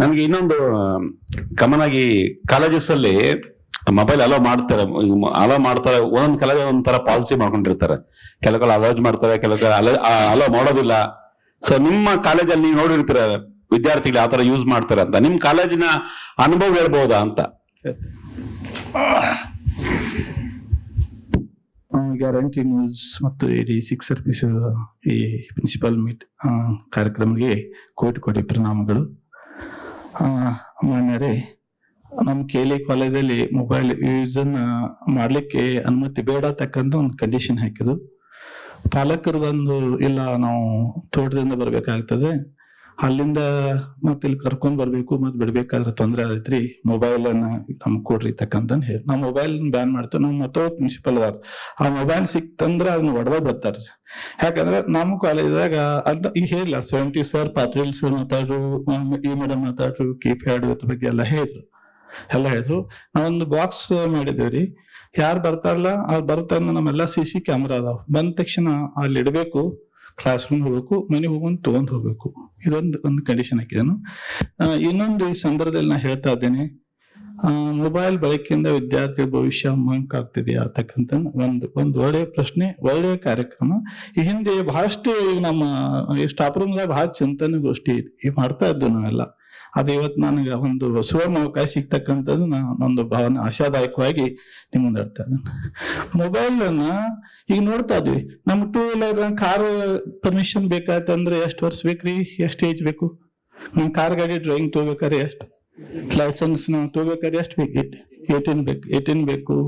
ನನಗೆ ಇನ್ನೊಂದು ಕಾಮನ್ ಆಗಿ ಕಾಲೇಜಸ್ ಅಲ್ಲಿ ಮೊಬೈಲ್ ಅಲೋ ಮಾಡ್ತಾರೆ, ಒಂದೊಂದ್ ಕಾಲೇಜ್ ಒಂಥರ ಪಾಲಿಸಿ ಮಾಡ್ಕೊಂಡಿರ್ತಾರೆ. ಕೆಲವು ಅಲೋಜ್ ಮಾಡ್ತಾರೆ, ಕೆಲವು ಅಲೋ ಮಾಡೋದಿಲ್ಲ. ಸೊ ನಿಮ್ಮ ಕಾಲೇಜಲ್ಲಿ ನೀವು ನೋಡಿರ್ತೀರ ವಿದ್ಯಾರ್ಥಿಗಳು ಯಾವ ತರ ಯೂಸ್ ಮಾಡ್ತಾರೆ ಅಂತ. ನಿಮ್ ಕಾಲೇಜಿನ ಅನುಭವ ಹೇಳ್ಬಹುದಾ ಅಂತ? ಗ್ಯಾರಂಟಿ ನ್ಯೂಸ್ ಮತ್ತು ಇಡೀ ಸಿಕ್ಸ್ ಸರ್ವಿಸ್ ಈ ಪ್ರಿನ್ಸಿಪಲ್ ಮೀಟ್ ಕಾರ್ಯಕ್ರಮಕ್ಕೆ ಕೋಟಿ ಪ್ರಣಾಮಗಳು. ಮಾನ್ಯರೇ, ನಮ್ಮ KLE ಕಾಲೇಜಲ್ಲಿ ಮೊಬೈಲ್ ಯೂಸ್ ಮಾಡ್ಲಿಕ್ಕೆ ಅನುಮತಿ ಬೇಡ ತಕ್ಕಂತ ಒಂದು ಕಂಡೀಷನ್ ಹಾಕಿದ್ರು. ಪಾಲಕರು ಬಂದು ಇಲ್ಲ ನಾವು ತೋಟದಿಂದ ಬರ್ಬೇಕಾಗ್ತದೆ, ಅಲ್ಲಿಂದ ಮತ್ತೆ ಇಲ್ಲಿ ಕರ್ಕೊಂಡ್ ಬರ್ಬೇಕು, ಮತ್ ಬಿಡ್ಬೇಕಾದ್ರೆ ತೊಂದರೆ ಆಗೈತ್ರಿ, ಮೊಬೈಲ್ ಅನ್ನ ನಮ್ಗೆ ಕೊಡ್ರಿ ತಕ್ಕಂತ ಹೇಳಿ ನಾವು ಮೊಬೈಲ್ ಬ್ಯಾನ್ ಮಾಡ್ತೇವೆ. ನಮ್ ಮತ್ತೊಬ್ಬ ಪ್ರಿನ್ಸಿಪಲ್ ಅದಾರ, ಆ ಮೊಬೈಲ್ ಸಿಕ್ತಂದ್ರ ಅದನ್ನ ಹೊಡೆದ ಬರ್ತಾರ. ಯಾಕಂದ್ರೆ ನಮ್ಮ ಕಾಲೇಜಾಗ ಅದ ಈಗ ಹೇಳಿಲ್ಲ, 70 ಸರ್, ಪಾತ್ರಿಲ್ ಸರ್ ಮಾತಾಡ್ರು, ಈ ಮೇಡಮ್ ಮಾತಾಡ್ರು, ಕೀಪ್ಯಾಡ್ ಬಗ್ಗೆ ಎಲ್ಲ ಹೇಳಿದ್ರು. ನಾವೊಂದು ಬಾಕ್ಸ್ ಮಾಡಿದೇವ್ರಿ, ಯಾರು ಬರ್ತಾರಲ್ಲ ಅವ್ರು ಬರ್ತಾರ ನಮ್ಮೆಲ್ಲ CC ಕ್ಯಾಮ್ರಾ ಅದಾವ. ಬಂದ ತಕ್ಷಣ ಅಲ್ಲಿ ಇಡ್ಬೇಕು, ಕ್ಲಾಸ್ ರೂಮ್ ಹೋಗ್ಬೇಕು, ಮನೆಗೆ ಹೋಗೊಂಡು ತಗೊಂಡ್ ಹೋಗ್ಬೇಕು. ಇದೊಂದು ಕಂಡೀಷನ್ ಹಾಕಿದನು. ಇನ್ನೊಂದು ಈ ಸಂದರ್ಭದಲ್ಲಿ ನಾ ಹೇಳ್ತಾ ಇದ್ದೇನೆ, ಮೊಬೈಲ್ ಬಳಕೆಯಿಂದ ವಿದ್ಯಾರ್ಥಿ ಭವಿಷ್ಯ ಮಂಕ್ ಆಗ್ತಿದೆಯಾ ಅಂತಕ್ಕಂಥ ಒಂದು ಒಳ್ಳೆಯ ಪ್ರಶ್ನೆ, ಒಳ್ಳೆಯ ಕಾರ್ಯಕ್ರಮ. ಈ ಹಿಂದೆ ಬಹಳಷ್ಟು ನಮ್ಮ ಸ್ಟಾಫ್ ರೂಮ್ದಾಗ ಬಹಳ ಚಿಂತನೆ ಗೋಷ್ಠಿ ಮಾಡ್ತಾ ಇದ್ದು ನಾವೆಲ್ಲ. ಅದು ಇವತ್ತು ನನಗೆ ಒಂದು ಸುವರ್ಣ ಅವಕಾಶ ಸಿಗ್ತಕ್ಕಂಥದ್ದು ನಂದು ಭಾವನೆ, ಆಶಾದಾಯಕವಾಗಿ ನಿಮ್ಮ ಮುಂದೆ ಹೇಳ್ತಾ ಇದ್ದೇನೆ. ಮೊಬೈಲ್ ಅನ್ನ ಈಗ ನೋಡ್ತಾ ಇದ್ವಿ, ನಮ್ 2 ವೀಲರ್ ಕಾರ್ ಪರ್ಮಿಷನ್ ಬೇಕಾಯ್ತಂದ್ರೆ ಎಷ್ಟು ವರ್ಷ ಬೇಕ್ರಿ, ಎಷ್ಟು ಏಜ್ ಬೇಕು? ನಮ್ ಕಾರ್ ಗಾಡಿ ಡ್ರೈವಿಂಗ್ ತಗೋಬೇಕಾದ್ರೆ ಎಷ್ಟು, ಲೈಸೆನ್ಸ್ ನಾವು ತಗೋಬೇಕಾದ್ರೆ ಎಷ್ಟು ಬೇಕು? 18 ಬೇಕು.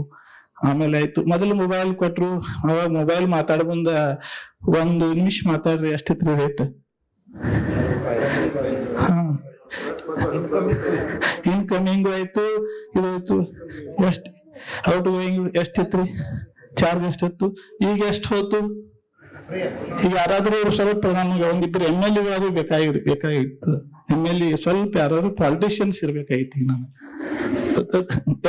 ಆಮೇಲೆ ಆಯ್ತು, ಮೊದಲು ಮೊಬೈಲ್ ಕೊಟ್ರು, ಅವಾಗ ಮೊಬೈಲ್ ಮಾತಾಡ ಮುಂದ 1 ನಿಮಿಷ ಮಾತಾಡ್ರಿ, ಎಷ್ಟಿತ್ರಿ ರೇಟ್? ಇನ್ಕಮಿಂಗ್ ಆಯ್ತು, ಇದಾಯ್ತು, ಎಷ್ಟು ಔಟ್ ಗೋಯಿಂಗ್ ಎಷ್ಟಿತ್ರಿ, ಚಾರ್ಜ್ ಎಷ್ಟಿತ್ತು, ಈಗ ಎಷ್ಟು ಹೋತು? ಈಗ ಯಾರಾದ್ರೂ ಸ್ವಲ್ಪ ನಮ್ಗೆ ಒಂದಿಬ್ಬರು MLA ಬೇಕಾಗಿತ್ತು. MLA ಸ್ವಲ್ಪ ಯಾರಾದ್ರೂ ಪಾಲಿಟಿಷಿಯನ್ಸ್ ಇರ್ಬೇಕಾಗಿತ್ತು. ಈಗ ನಾನು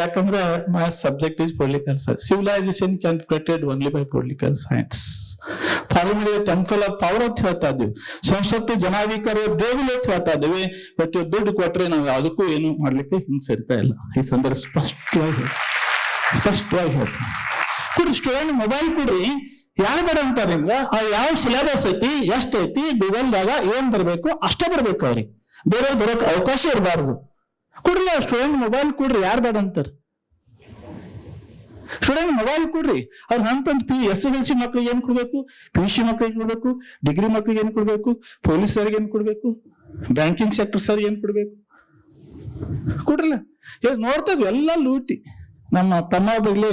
ಯಾಕಂದ್ರೆ my subject is political science. Civilisation can created only by political science. Parliament temple of power ಅಂತ ಹೇಳ್ತಾ ಇದ್ದೀವಿ, ಸಂಸತ್ತು ಜನಾಧಿಕಾರ ದೇಗುಲ ಅಂತ ಹೇಳ್ತಾ ಇದ್ದೀವಿ. ಇವತ್ತು ದುಡ್ಡು ಕೊಟ್ರೆ ನಾವು ಯಾವುದಕ್ಕೂ ಏನು ಮಾಡ್ಲಿಕ್ಕೆ ಹಿಂಸರಿತಾ ಇಲ್ಲ. ಈ ಸಂದರ್ಭ ಸ್ಪಷ್ಟವಾಗಿ ಹೇಳ್ತೀನಿ, ಕೊಡ್ರಿ ಸ್ಟೂಡೆಂಟ್ ಮೊಬೈಲ್ ಕೊಡ್ರಿ. ಯಾರು ಬೇಡ ಅಂತಾರೆ ನಿಮ್ಗ? ಯಾವ ಸಿಲೆಬಸ್ ಐತಿ, ಎಷ್ಟ ಐತಿ, ಗೂಗಲ್ದಾಗ ಏನ್ ಬರ್ಬೇಕು ಅಷ್ಟೇ ಬರ್ಬೇಕು ಅವ್ರಿಗೆ, ಬೇರೆ ಬರೋಕ್ ಅವಕಾಶ ಇರಬಾರ್ದು. ಕೊಡ್ರಿ ಸ್ಟೂಡೆಂಟ್ ಮೊಬೈಲ್ ಕೊಡ್ರಿ, ಯಾರು ಬೇಡ ಅಂತಾರ? ಸ್ಟೂಡೆಂಟ್ ಮೊಬೈಲ್ ಕೊಡ್ರಿ. ಅವ್ರ ಹಂತಂತ SSLC ಮಕ್ಳಿಗೆ ಏನ್ ಕೊಡ್ಬೇಕು, PUC ಮಕ್ಳಿಗೆ ಕೊಡ್ಬೇಕು, ಡಿಗ್ರಿ ಮಕ್ಳಿಗೆ ಏನ್ ಕೊಡ್ಬೇಕು, ಪೊಲೀಸರಿಗೆ ಏನ್ ಕೊಡ್ಬೇಕು, ಬ್ಯಾಂಕಿಂಗ್ ಸೆಕ್ಟರ್ ಸರ್ ಏನ್ ಕೊಡ್ಬೇಕು? ಕೊಡ್ರಲ್ಲ. ನೋಡ್ತಾ ಇದ್ವಿ ಎಲ್ಲ ಲೂಟಿ. ನಮ್ಮ ತಮ್ಮ ಇಲ್ಲಿ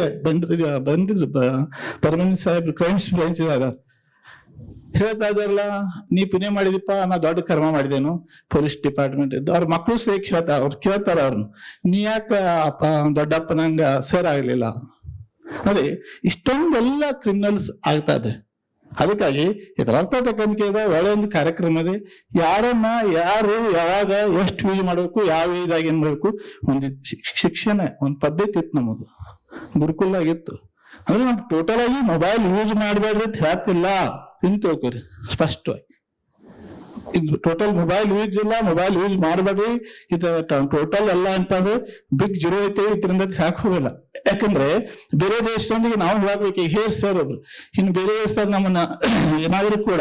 ಬಂದಿದ್ರು ಪರಮೇಶ್ವರ್ ಸಾಹೇಬ್, ಕ್ರೈಮ್ಸ್ ಬ್ರಾಂಚ್ ಇದಾಗ ಹೇಳ್ತಾ ಇದಾರಲ್ಲ, ನೀ ಪುಣ್ಯ ಮಾಡಿದಿಪ್ಪ, ನಾ ದೊಡ್ಡ ಕರ್ಮ ಮಾಡಿದೇನು, ಪೊಲೀಸ್ ಡಿಪಾರ್ಟ್ಮೆಂಟ್ ಇದ್ದು ಅವ್ರ ಮಕ್ಕಳು ಸಹ ಕೇಳ್ತಾರ ಅವ್ರನ್ನ, ನೀ ಯಾಕ ದೊಡ್ಡಪ್ಪನಂಗ ಸರ್ ಆಗ್ಲಿಲ್ಲ? ಅದೇ ಇಷ್ಟೊಂದೆಲ್ಲ ಕ್ರಿಮಿನಲ್ಸ್ ಆಗ್ತಾ ಇದೆ. ಅದಕ್ಕಾಗಿ ಇದರ ಅರ್ಥ ತಕ್ಕಂತೆ ಒಳ್ಳೆ ಒಂದು ಕಾರ್ಯಕ್ರಮ ಇದೆ. ಯಾರನ್ನ ಯಾರು ಯಾವಾಗ ಎಷ್ಟು ಯೂಸ್ ಮಾಡ್ಬೇಕು, ಯಾವ ಏಜಾಗ ಏನ್ ಮಾಡ್ಬೇಕು, ಒಂದು ಶಿಕ್ಷಣ, ಒಂದು ಪದ್ಧತಿ ಇತ್ತು ನಮ್ಮದು, ಗುರುಕುಲಾಗಿತ್ತು. ಅಂದ್ರೆ ನಾವು ಟೋಟಲ್ ಆಗಿ ಮೊಬೈಲ್ ಯೂಸ್ ಮಾಡಬೇಡ್ರಿ ಅಂತ ಹೇಳ್ತಿಲ್ಲ, ತಿಳ್ಕೊರಿ ಸ್ಪಷ್ಟವಾಗಿ. ಇದು ಟೋಟಲ್ ಮೊಬೈಲ್ ಯೂಸ್ ಇಲ್ಲ, ಮೊಬೈಲ್ ಯೂಸ್ ಮಾಡಬೇಡ್ರಿ, ಇದು ಟೋಟಲ್ ಎಲ್ಲ ಅಂತಂದ್ರೆ ಬಿಗ್ ಜೀರೋ ಐತೆ, ಇದರಿಂದ ಹಾಕಿ ಹೋಗಲ್ಲ. ಯಾಕಂದ್ರೆ ಬೇರೆ ದೇಶದೊಂದಿಗೆ ನಾವು ಹೋಗ್ಬೇಕು. ಈಗ ಹೇರ್ ಸರ್ ಒಬ್ರು, ಇನ್ನು ಬೇರೆ ದೇಶದಾಗ ನಮ್ಮನ್ನ ಏನಾದ್ರೂ ಕೂಡ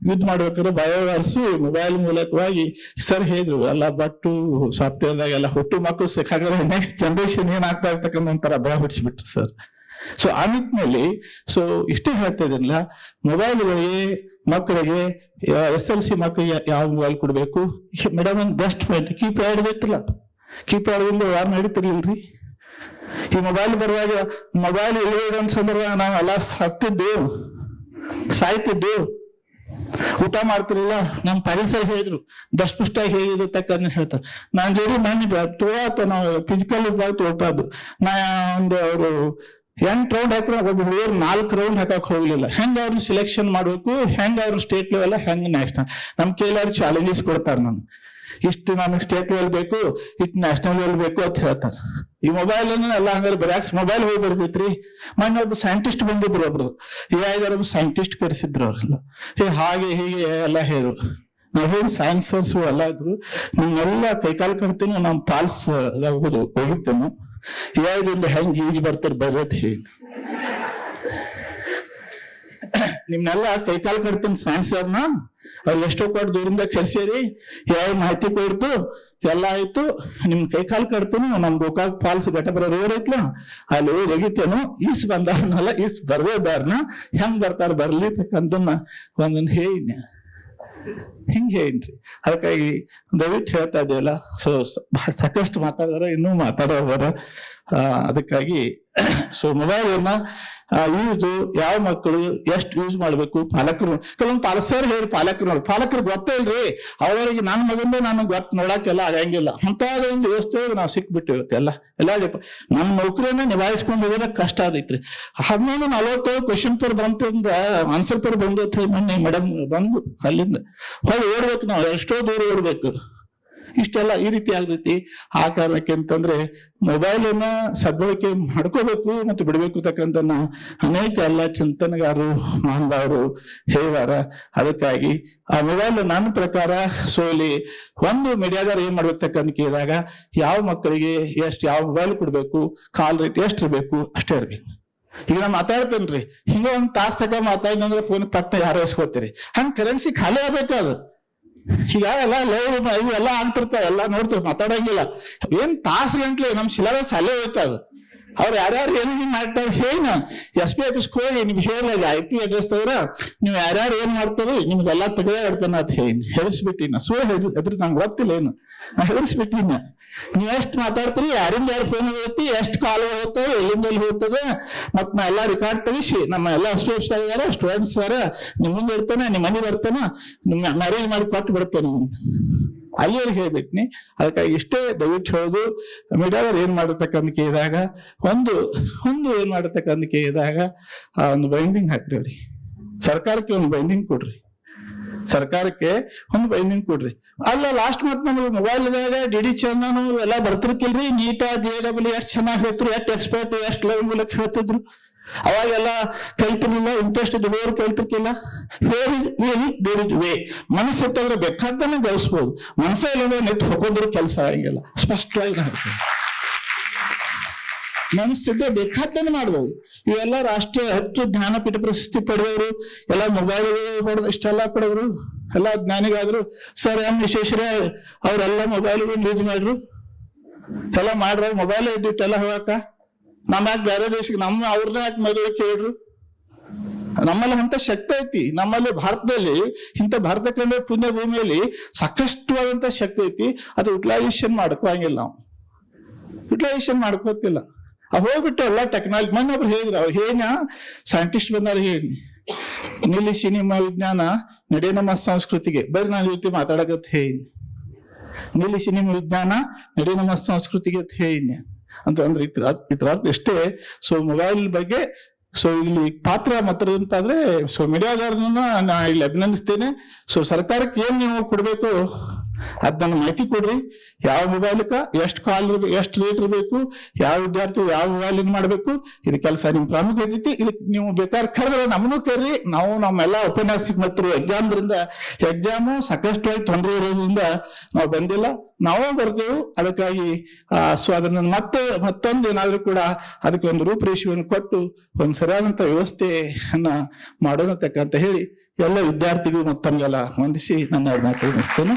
ಯುದ್ಧ ಮಾಡ್ಬೇಕಾದ್ರೆ ಬಯೋವಾರ್ಸ್ ಮೊಬೈಲ್ ಮೂಲಕವಾಗಿ ಸರ್ ಹೇಳಿದ್ರು ಎಲ್ಲ, ಬಟ್ಟು ಸಾಫ್ಟ್ವೇರ್ದಾಗ ಎಲ್ಲ ಹುಟ್ಟು ಮಕ್ಕಳು ಸಿಕ್ಕಾಗ ನೆಕ್ಸ್ಟ್ ಜನರೇಷನ್ ಏನಾಗ್ತಾ ಇರ್ತಕ್ಕಂಥ ಒಂಥರ ಭಯ ಹುಟ್ಟಿಸ್ಬಿಟ್ರು ಸರ್. ಸೊ ಆ ನಿಟ್ಟಿನಲ್ಲಿ ಇಷ್ಟೇ ಹೇಳ್ತಾ ಇದ್ದೀನಿಲ್ಲ, ಮೊಬೈಲ್ಗಳಿಗೆ ಮಕ್ಕಳಿಗೆ SLC ಮಕ್ಕಳಿಗೆ ಯಾವ ಮೊಬೈಲ್ ಕೊಡ್ಬೇಕು? ಮೇಡಮ್ ಒಂದು ಬೆಸ್ಟ್ ಫ್ರೆಂಡ್ ಕೀಪ್ಯಾಡ್ ಇತ್ತಲ್ಲ, ಕೀಪ್ಯಾಡ್ ಇಂದ ಯಾರು ನಡೀತಿರ್ಲಿಲ್ರಿ. ಈ ಮೊಬೈಲ್ ಬರುವಾಗ ಮೊಬೈಲ್ ಇಳಿಯೋದಂತ ಸಂದರ್ಭ ನಾವೆಲ್ಲ ಸಾಯ್ತಿದ್ದು, ಊಟ ಮಾಡ್ತಿರ್ಲಿಲ್ಲ. ನಮ್ಮ ಪರಿಸರ ಹೇಳಿದ್ರು ದಷ್ಟಪುಷ್ಟಾಗಿ ಹೇಗಿದೆ ತಕ್ಕಂತ ಹೇಳ್ತಾರೆ. ನಾನ್ ಜೋಡಿ ಮನೆ ತೋಟ ನಾವು ಫಿಸಿಕಲ್ ಇದ್ದಾಗ ತೋಟ ನಾ ಒಂದು ಅವರು 8 ರೌಂಡ್ ಹಾಕಿದ್ರೆ ಒಬ್ಬ ಹುಡುಗರು 4 ರೌಂಡ್ ಹಾಕಕ್ ಹೋಗ್ಲಿಲ್ಲ. ಹೆಂಗ ಅವ್ರನ್ನ ಸಿಲೆಕ್ಷನ್ ಮಾಡ್ಬೇಕು, ಹೆಂಗ ಅವ್ರನ್ನ ಸ್ಟೇಟ್ ಲೆವೆಲ್, ಹೆಂಗ್ ನ್ಯಾಷನಲ್, ನಮ್ KLE ಚಾಲೆಂಜಸ್ ಕೊಡ್ತಾರೆ. ನಾನು ಇಷ್ಟು ನಮಗೆ ಸ್ಟೇಟ್ ಲೆವೆಲ್ ಬೇಕು, ಇಷ್ಟು ನ್ಯಾಷನಲ್ ಲೆವೆಲ್ ಬೇಕು ಅಂತ ಹೇಳ್ತಾರೆ. ಈ ಮೊಬೈಲ್ ಎಲ್ಲ ಹಂಗಾರೆ ಬರಾಕ್ಸ್ ಮೊಬೈಲ್ ಹೋಗಿ ಬರ್ತೈತ್ರಿ. ಮೊನ್ನೆ ಒಬ್ಬ ಸೈಂಟಿಸ್ಟ್ ಬಂದಿದ್ರು, ಒಬ್ರು AI ಸೈಂಟಿಸ್ಟ್ ಕರೆಸಿದ್ರು. ಅವರೆಲ್ಲ ಹಾಗೆ ಹೀಗೆ ಎಲ್ಲ ಹೇಳಿದ್ರು. ನಾವೇನ್ ಸೈನ್ಸರ್ಸ್ ಎಲ್ಲ ಇದ್ರು ನಿಮ್ಮೆಲ್ಲ ಕೈಕಾಲು ಕಟ್ತೀನಿ ನಾವು ಪಾಲ್ಸ್ ಹೋಗಿರ್ತೇನೆ ಯಾವ್ದಿಂದ ಹೆಂಗ್ ಈಜ್ ಬರ್ತಾರೆ ಬರೋದ್ ಹೇಳಿ ನಿಮ್ನೆಲ್ಲ ಕೈಕಾಲು ಕಟ್ತೀನಿ ಸೈನ್ಸರ್ನ ಅವ್ರು ಎಷ್ಟೋ ಕೊಟ್ಟು ದೂರಿಂದ ಕರ್ಸೇರಿ ಯಾವ ಮಾಹಿತಿ ಕೊಡ್ತು ಎಲ್ಲ ಆಯ್ತು ನಿಮ್ ಕೈಕಾಲು ಕಟ್ತೀನಿ ನಮ್ ಗೋಕಾಕ್ ಫಾಲ್ಸ್ ಘಟಬರ ರೋಡ್ ಐತ್ಲ ಅಲ್ಲಿ ಒಗಿತೇನು ಈಸ್ ಬಂದಾರನಲ್ಲ ಈಸ್ ಬರ್ದೇದಾರನ ಹೆಂಗ್ ಬರ್ತಾರ ಬರ್ಲಿ ತಕ್ಕಂತನ್ನ ಒಂದನ್ ಹೇಳಿ ಹಿಂಗ್ ಹೇಳಿನ್ರಿ ಅದಕ್ಕಾಗಿ ದಯವಿಟ್ಟು ಹೇಳ್ತಾ ಇದೆಯಲ್ಲ ಸೊ ಸಾಕಷ್ಟು ಮಾತಾಡಿದಾರ ಇನ್ನೂ ಮಾತಾಡೋರ ಅದಕ್ಕಾಗಿ ಸೊ ಮೊಬೈಲ್ ಅನ್ನ ಯೂಸ್ ಯಾವ ಮಕ್ಕಳು ಎಷ್ಟು ಯೂಸ್ ಮಾಡ್ಬೇಕು ಪಾಲಕರು ಕೆಲವೊಂದು ಪಾಲಸರ್ ಹೇಳಿ ಪಾಲಕರು ಗೊತ್ತೇ ಇಲ್ರಿ ಅವರಿಗೆ ನನ್ನ ಮಗಂದು ನನಗೆ ಗೊತ್ತ ನೋಡಕ್ಕೆಲ್ಲ ಆಗಂಗಿಲ್ಲ ಅಂತದ ಒಂದು ವ್ಯವಸ್ಥೆ ನಾವು ಸಿಕ್ಬಿಟ್ಟು ಎಲ್ಲ ನಮ್ಮ ನೌಕರಿಯನ್ನ ನಿಭಾಯಿಸ್ಕೊಂಡು ಹೋಗೋದ ಕಷ್ಟ ಆಗೈತ್ರಿ 11:47 ಕ್ವೆಶನ್ ಪೇಪರ್ ಬಂತಂದ ಆನ್ಸರ್ ಪೇಪರ್ ಬಂದು ಅಂತ ಹೇಳಿ ಮೊನ್ನೆ ಮೇಡಮ್ ಬಂದು ಅಲ್ಲಿಂದ ಹೊಳ್ಳಿ ಓಡ್ಬೇಕು ನಾವು ಎಷ್ಟೋ ದೂರ ಓಡ್ಬೇಕು ಇಷ್ಟೆಲ್ಲ ಈ ರೀತಿ ಆಗ್ತೈತಿ ಆ ಕಾರಣಕ್ಕೆ ಅಂತಂದ್ರೆ ಮೊಬೈಲ್ ಅನ್ನ ಸದ್ಬಳಕೆ ಮಾಡ್ಕೋಬೇಕು ಮತ್ತು ಬಿಡ್ಬೇಕು ತಕ್ಕಂತನ್ನ ಅನೇಕ ಎಲ್ಲ ಚಿಂತನೆಗಾರರು ಮಹಾನುಭಾವರು ಹೇಳಿದಾರ ಅದಕ್ಕಾಗಿ ಆ ಮೊಬೈಲ್ ನನ್ನ ಪ್ರಕಾರ ಸೊ ಇಲ್ಲಿ ಒಂದು ಮೀಡಿಯಾದಾರ ಏನ್ ಮಾಡ್ಬೇಕಂತ ಕೇಳಿದಾಗ ಯಾವ ಮಕ್ಕಳಿಗೆ ಯಾವ ಮೊಬೈಲ್ ಕೊಡ್ಬೇಕು ಕಾಲ್ ರೇಟ್ ಎಷ್ಟು ಇರ್ಬೇಕು ಅಷ್ಟೇ ಇರ್ಬೇಕು ಈಗ ನಾ ಮಾತಾಡ್ತೇನ್ರಿ ಹಿಂಗ ಒಂದ್ ತಾಸ್ ತಕ ಮಾತಾಡಿದ್ರೆ ಫೋನ್ ಪಟ್ಟ ಯಾರು ಎಸ್ಕೋತೀರಿ ಹಂಗ ಕರೆನ್ಸಿ ಖಾಲಿ ಆಗ್ಬೇಕು ಅದು ಈಗ ಎಲ್ಲ ಇವೆಲ್ಲ ಆಗ್ತಿರ್ತಾವ ಎಲ್ಲ ನೋಡ್ತೀವಿ ಮಾತಾಡಂಗಿಲ್ಲ ಏನ್ ತಾಸು ಗಂಟ್ಲೆ ನಮ್ ಸಿಲೆಬಸ್ ಅಲ್ಲೇ ಹೋಯ್ತದ ಅವ್ರು ಯಾರ್ಯಾರು ಏನ್ ಮಾಡ್ತಾರೆ ಹೇಳಿ SP ಆಫೀಸ್ಗೆ ಹೋಗಿ ನಿಮ್ಗೆ ಹೇಳಲ್ಲ IP ಅಡ್ರೆಸ್ ತಗ್ರ ನೀವ್ ಯಾರ್ಯಾರು ಏನ್ ಮಾಡ್ತಾರಿ ನಿಮ್ದೆಲ್ಲ ತೆಗೆದೇ ಇಡ್ತಾನ ಅಂತ ಹೇಳಿ ಹೆದರ್ಸ್ಬಿಟ್ಟಿನ ಎದ್ರ ನಂಗೆ ಗೊತ್ತಿಲ್ಲ ಏನು ನಾ ಹೆದರ್ಸ್ಬಿಟ್ಟಿನ ನೀವ್ ಎಷ್ಟ್ ಮಾತಾಡ್ತೀರಿ ಯಾರಿಂದ ಯಾರು ಫೋನ್ ಹೋಗ್ತಿ ಎಷ್ಟು ಕಾಲ್ ಹೋಗ್ತದೆ ಎಲ್ಲಿಂದ ಎಲ್ಲಿ ಹೋಗ್ತದೆ ಮತ್ ನಾ ಎಲ್ಲಾ ರೆಕಾರ್ಡ್ ತೆಗಿಸಿ ನಮ್ಮ ಎಲ್ಲಾ ಸ್ಟೂಡೆಂಟ್ಸ್ ಆಗಿದಾರೆ ಸ್ಟೂಡೆಂಟ್ಸ್ ನಿಮ್ ಮುಂದೆ ಇರ್ತಾನೆ ನಿಮ್ ಮನೆಗೆ ಬರ್ತಾನ ನಿಮ್ ಮ್ಯಾರೇಜ್ ಮಾಡಿ ಕೊಟ್ಟು ಬಿಡ್ತೇನೆ ಅಲ್ಲಿಯವ್ರಿಗೆ ಹೇಳ್ಬಿಟ್ನಿ ಅದಕ್ಕಾಗಿ ಇಷ್ಟೇ ದಯವಿಟ್ಟು ಹೇಳೋದು ಮೀಡಿಯಾದವ್ರು ಏನ್ ಮಾಡಿರ್ತಕ್ಕಂತ ಕೇಳಿದಾಗ ಒಂದು ಏನ್ ಮಾಡಿರ್ತಕ್ಕಂತ ಕೇಳಿದಾಗ ಆ ಒಂದು ಬೈಂಡಿಂಗ್ ಹಾಕ್ರಿ ಅವ್ರಿಗೆ ಸರ್ಕಾರಕ್ಕೆ ಒಂದು ಬೈಂಡಿಂಗ್ ಕೊಡ್ರಿ ಅಲ್ಲ ಲಾಸ್ಟ್ ಮತ್ ನಮ್ಗೆ ಮೊಬೈಲ್ದಾಗ DD ಚಂದನು ಎಲ್ಲ ಬರ್ತಿರ್ಕಿಲ್ರಿ ನೀಟ JW ಎಷ್ಟ್ ಚೆನ್ನಾಗಿ ಹೇಳ್ತಿರು ಎಷ್ಟು ಎಕ್ಸ್ಪರ್ಟ್ ಎಷ್ಟು ಲೈವ್ ಮೂಲಕ ಹೇಳ್ತಿದ್ರು ಅವಾಗೆಲ್ಲ ಕಲ್ತಿರ್ಲಿಲ್ಲ ಇಂಟ್ರೆಸ್ಟ್ ಇದ್ದವರು ಕಲ್ತಿರ್ಕಿಲ್ಲ ವೇ ಮನಸ್ಸಿತ್ತಂದ್ರೆ ಬೇಕಾದ್ದನ್ನ ಗಳಿಸ್ಬೋದು ಮನಸ್ಸ ಇಲ್ಲಂದ್ರೆ ನೆಟ್ಟು ಹೋಗೋದ್ರ ಕೆಲಸ ಆಗಿಲ್ಲ ಸ್ಪಷ್ಟವಾಗಿ ಹೇಳ್ತೀನಿ ಮನಸ್ಸಿದ್ದೆ ಬೇಕಾದ್ದನ್ನು ಮಾಡ್ಬೋದು ಇವೆಲ್ಲ ರಾಷ್ಟ್ರೀಯ ಹೆಚ್ಚು ಜ್ಞಾನಪೀಠ ಪ್ರಶಸ್ತಿ ಪಡೆದವರು ಎಲ್ಲ ಮೊಬೈಲ್ ಪಡೆದು ಇಷ್ಟೆಲ್ಲ ಪಡೆದ್ರು ಎಲ್ಲ ಜ್ಞಾನಿಗಾದ್ರು ಸರ್ M ವಿಶ್ವೇಶ್ವರಯ್ಯ ಅವರೆಲ್ಲ ಮೊಬೈಲ್ ಯೂಸ್ ಮಾಡ್ರು ಎಲ್ಲ ಮಾಡ್ರ ಮೊಬೈಲ್ ಇದ್ದಿಟ್ಟೆಲ್ಲ ಹೋಗಕ್ಕ ನಮ್ಮ ಯಾಕೆ ಬೇರೆ ದೇಶಕ್ಕೆ ಅವ್ರನ್ನ ಯಾಕೆ ಮದುವೆ ಕೇಳ್ರು ನಮ್ಮಲ್ಲಿ ಅಂತ ಶಕ್ತಿ ಐತಿ ನಮ್ಮಲ್ಲಿ ಭಾರತದಲ್ಲಿ ಇಂಥ ಭಾರತ ಕಂಡ ಪುಣ್ಯ ಭೂಮಿಯಲ್ಲಿ ಸಾಕಷ್ಟುವಾದಂತ ಶಕ್ತಿ ಐತಿ ಅದು ಯುಟಿಲೈಸೇಷನ್ ಮಾಡ್ಕೋಂಗಿಲ್ಲ ನಾವು ಯುಟಿಲೈಸೇಷನ್ ಮಾಡ್ಕೋತಿಲ್ಲ ಹೋಗ್ಬಿಟ್ಟು ಎಲ್ಲ ಟೆಕ್ನಾಲಜಿ ಮೊನ್ನೆ ಒಬ್ರು ಹೇಳಿದ್ರು ಅವ್ರು ಏನ ಸೈಂಟಿಸ್ಟ್ ಬಂದಾರ ಹೇಳಿ ನಿಲ್ಲಿಸಿ ನಿಮ್ಮ ವಿಜ್ಞಾನ ನಡೆ ನಮ್ಮ ಸಂಸ್ಕೃತಿಗೆ ಬರೀ ನಾನು ಜೊತೆ ಮಾತಾಡಕತ್ ಹೇಳಿ ನಿಲ್ಲಿಸಿ ನಿಮ್ಮ ವಿಜ್ಞಾನ ನಡೆ ನಮ್ಮ ಸಂಸ್ಕೃತಿಗೆ ಹೇಳಿ ಅಂತ ಅಂದ್ರೆ ಇತರ ಎಷ್ಟೇ ಸೊ ಮೊಬೈಲ್ ಬಗ್ಗೆ ಸೊ ಇಲ್ಲಿ ಪಾತ್ರ ಮಾತ್ರ ಅಂತಾದ್ರೆ ಸೊ ಮೀಡಿಯಾದಾರನ್ನ ನಾ ಇಲ್ಲಿ ಅಭಿನಂದಿಸ್ತೇನೆ ಸೊ ಸರ್ಕಾರಕ್ಕೆ ಏನ್ ನೀವು ಕೊಡ್ಬೇಕು ಅದನ್ನ ಮಾಹಿತಿ ಕೊಡ್ರಿ ಯಾವ ಮೊಬೈಲ್ಕ ಎಷ್ಟು ಕಾಲ್ ಎಷ್ಟು ರೇಟ್ ಇರ್ಬೇಕು ಯಾವ ವಿದ್ಯಾರ್ಥಿ ಯಾವ ಮೊಬೈಲ್ ಮಾಡ್ಬೇಕು ಇದು ಕೆಲಸ ನಿಮ್ ಪ್ರಾಮುಖ್ಯ ಐತಿ ಇದಕ್ಕೆ ನೀವು ಬೇಕಾದ್ರೆ ಕರೆದ್ರೆ ನಮ್ಮನ್ನು ಕರ್ರಿ ನಾವು ನಮ್ಮೆಲ್ಲ ಉಪನ್ಯಾಸಕ ಮತ್ತು ಎಕ್ಸಾಮು ಸಾಕಷ್ಟು ತೊಂದರೆ ಇರೋದ್ರಿಂದ ನಾವು ಬಂದಿಲ್ಲ ನಾವು ಬರ್ತೇವೆ ಅದಕ್ಕಾಗಿ ಸೊ ಅದನ್ನ ಮತ್ತೊಂದು ಏನಾದ್ರೂ ಕೂಡ ಅದಕ್ಕೆ ಒಂದು ರೂಪರೇಷೆಯನ್ನು ಕೊಟ್ಟು ಒಂದು ಸರಿಯಾದಂತ ವ್ಯವಸ್ಥೆಯನ್ನ ಮಾಡೋಣ ತಕ್ಕಂತ ಹೇಳಿ ಎಲ್ಲ ವಿದ್ಯಾರ್ಥಿಗಳು ಮತ್ತು ತಮಗೆಲ್ಲ ವಂದಿಸಿ ನನ್ನ ಮಾತು ಮುಗಿಸ್ತೇನೆ.